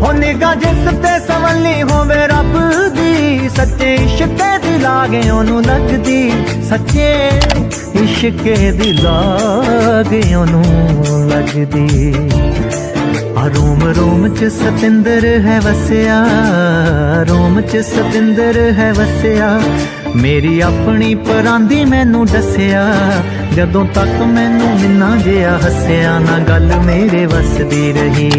हो निगाह जिस ते संवली होवे रब दी, सच्चे इश्क दी लागे ओनू लगदी, सच्चे इश्क दी लागे ओनू लगदी। रोम रोम च सतिंदर है वसिया, रोम च सतिंदर है वसिया, मेरी अपनी परांदी मैनू दसिया, जदों तक मैनू मिन्ना जिहा हसिया ना गल मेरे वसदी रही।